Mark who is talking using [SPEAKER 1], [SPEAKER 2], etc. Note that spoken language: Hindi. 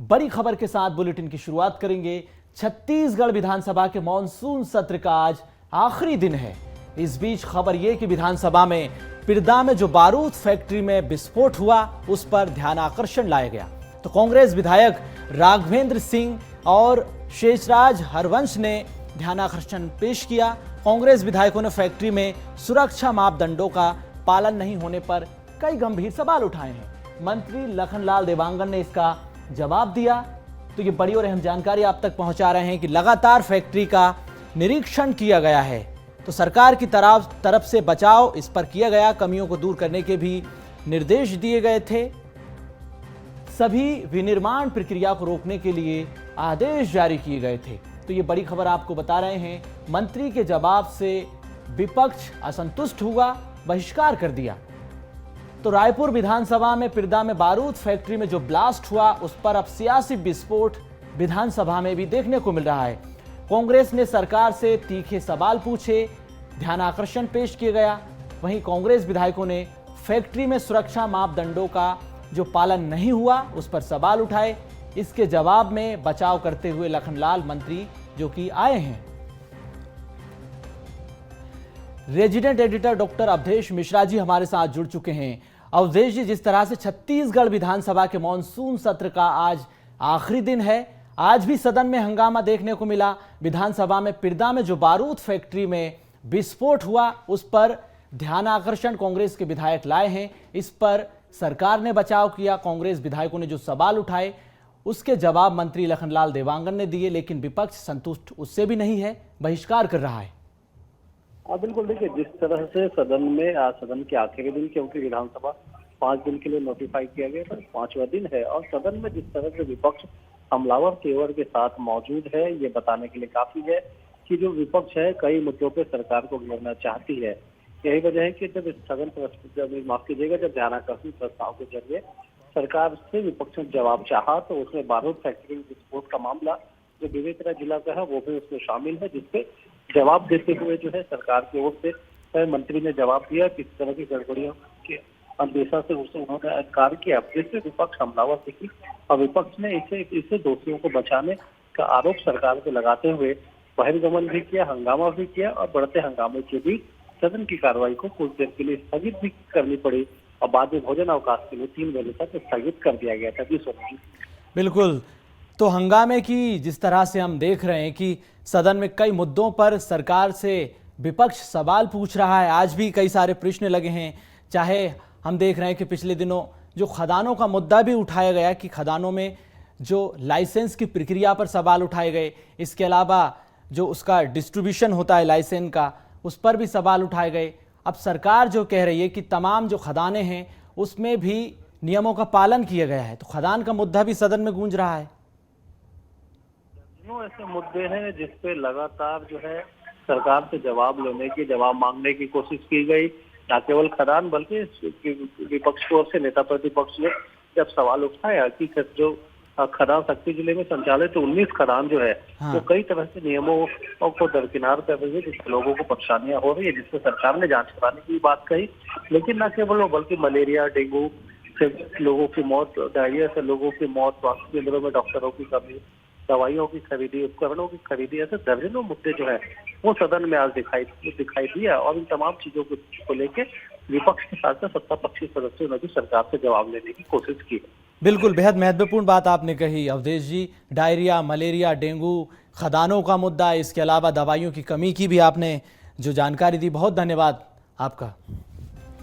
[SPEAKER 1] बड़ी खबर के साथ बुलेटिन की शुरुआत करेंगे। छत्तीसगढ़ विधानसभा के मॉनसून सत्र का आज आखिरी दिन है। इस बीच खबर यह कि विधानसभा में पिरदा में जो बारूद फैक्ट्री में विस्फोट हुआ उस पर ध्यान आकर्षण लाया गया। तो कांग्रेस विधायक राघवेंद्र सिंह और शेषराज हरवंश ने ध्यान आकर्षण पेश किया। कांग्रेस विधायकों ने फैक्ट्री में सुरक्षा मापदंडों का पालन नहीं होने पर कई गंभीर सवाल उठाए हैं। मंत्री लखनलाल देवांगन ने इसका जवाब दिया। तो ये बड़ी और अहम जानकारी आप तक पहुंचा रहे हैं कि लगातार फैक्ट्री का निरीक्षण किया गया है। तो सरकार की तरफ से बचाव इस पर किया गया, कमियों को दूर करने के भी निर्देश दिए गए थे। सभी विनिर्माण प्रक्रिया को रोकने के लिए आदेश जारी किए गए थे। तो ये बड़ी खबर आपको बता रहे हैं। मंत्री के जवाब से विपक्ष असंतुष्ट हुआ, बहिष्कार कर दिया। तो रायपुर विधानसभा में पिरदा में बारूद फैक्ट्री में जो ब्लास्ट हुआ उस पर अब सियासी विस्फोट विधानसभा में भी देखने को मिल रहा है। कांग्रेस ने सरकार से तीखे सवाल पूछे, ध्यान आकर्षण पेश किया गया। वहीं कांग्रेस विधायकों ने फैक्ट्री में सुरक्षा मापदंडों का जो पालन नहीं हुआ उस पर सवाल उठाए। इसके जवाब में बचाव करते हुए लखनलाल मंत्री जो कि आए हैं। Resident editor doctor Awadhesh Mishra ji हमारे साथ जुड़ चुके हैं। अवधेश जी, जिस तरह से छत्तीसगढ़ विधानसभा के मॉनसून सत्र का आज आखिरी दिन है, आज भी सदन में हंगामा देखने को मिला। विधानसभा में पिरदा में जो बारूद फैक्ट्री में विस्फोट हुआ उस पर ध्यान आकर्षण कांग्रेस के विधायक लाए हैं। इस पर सरकार ने बचाव किया। कांग्रेस विधायकों ने जो सवाल उठाए उसके जवाब मंत्री लखनलाल देवांगन ने दिए, लेकिन विपक्ष संतुष्ट उससे भी नहीं है, बहिष्कार कर रहा है।
[SPEAKER 2] बिल्कुल, देखिए जिस तरह से सदन में आज सदन के आखिरी दिन, क्योंकि विधानसभा 5 दिन के लिए नोटिफाई किया गया था, 5वां दिन है और सदन में जिस तरह से विपक्ष हमलावर तेवर के साथ मौजूद है, ये बताने के लिए काफी है कि जो विपक्ष है कई मुद्दों पे सरकार को घेरना चाहती है। यही वजह है कि जब सदन माफ कीजिएगा जब ध्यानाकर्षण प्रस्ताव के जरिए सरकार से विपक्ष ने जवाब चाहा तो उसमें बारूद फैक्ट्री विस्फोट का मामला जो बेगूसराय जिला का है वो भी उसमें शामिल है, जिसपे जवाब देते हुए जो है सरकार की ओर से मंत्री ने जवाब दिया किस तरह की गड़बड़ियों के अंदेशा से उसे उन्होंने इनकार किया, जिससे विपक्ष हमलावर दिखी और विपक्ष ने इसे दोषियों को बचाने का आरोप सरकार पे लगाते हुए बहिर्गमन भी किया, हंगामा भी किया और बढ़ते हंगामे के बीच सदन की कार्रवाई को कुछ देर के लिए स्थगित भी करनी पड़ी और बाद में भोजन अवकाश के लिए 3 बजे तक स्थगित कर दिया गया था।
[SPEAKER 1] बिल्कुल, तो हंगामे की जिस तरह से हम देख रहे हैं कि सदन में कई मुद्दों पर सरकार से विपक्ष सवाल पूछ रहा है। आज भी कई सारे प्रश्न लगे हैं। चाहे हम देख रहे हैं कि पिछले दिनों जो खदानों का मुद्दा भी उठाया गया कि खदानों में जो लाइसेंस की प्रक्रिया पर सवाल उठाए गए, इसके अलावा जो उसका डिस्ट्रीब्यूशन होता है लाइसेंस का उस पर भी सवाल उठाए गए। अब सरकार जो कह रही है कि तमाम जो खदानें हैं उसमें भी नियमों का पालन किया गया है, तो खदान का मुद्दा भी सदन में गूंज रहा है।
[SPEAKER 2] ऐसे मुद्दे हैं जिसपे लगातार जो है सरकार से जवाब मांगने की कोशिश की गई, न केवल खदान बल्कि विपक्ष की ओर से नेता प्रतिपक्ष ने जब सवाल उठाया कि जो खदान शक्ति जिले में संचालित 19 खदान जो है वो कई तरह से नियमों को दरकिनार कर रही है, जिससे लोगों को परेशानियां हो रही है, जिससे सरकार ने जांच कराने की बात कही। लेकिन न केवल वो बल्कि मलेरिया, डेंगू से लोगों की मौत, डायरिया से लोगों की मौत, स्वास्थ्य केंद्रों में डॉक्टरों की कमी, दवाइयों की खरीदी, उपकरणों की खरीदी, ऐसे दर्जनों मुद्दे जो है वो सदन में आज दिखाई दिया और इन तमाम चीजों को लेकर विपक्ष के साथ साथ सत्ता पक्षी सदस्यों ने भी सरकार से जवाब लेने की कोशिश की।
[SPEAKER 1] बिल्कुल, बेहद महत्वपूर्ण बात आपने कही अवधेश जी। डायरिया, मलेरिया, डेंगू, खदानों का मुद्दा, इसके अलावा दवाइयों की कमी की भी आपने जो जानकारी दी, बहुत धन्यवाद आपका।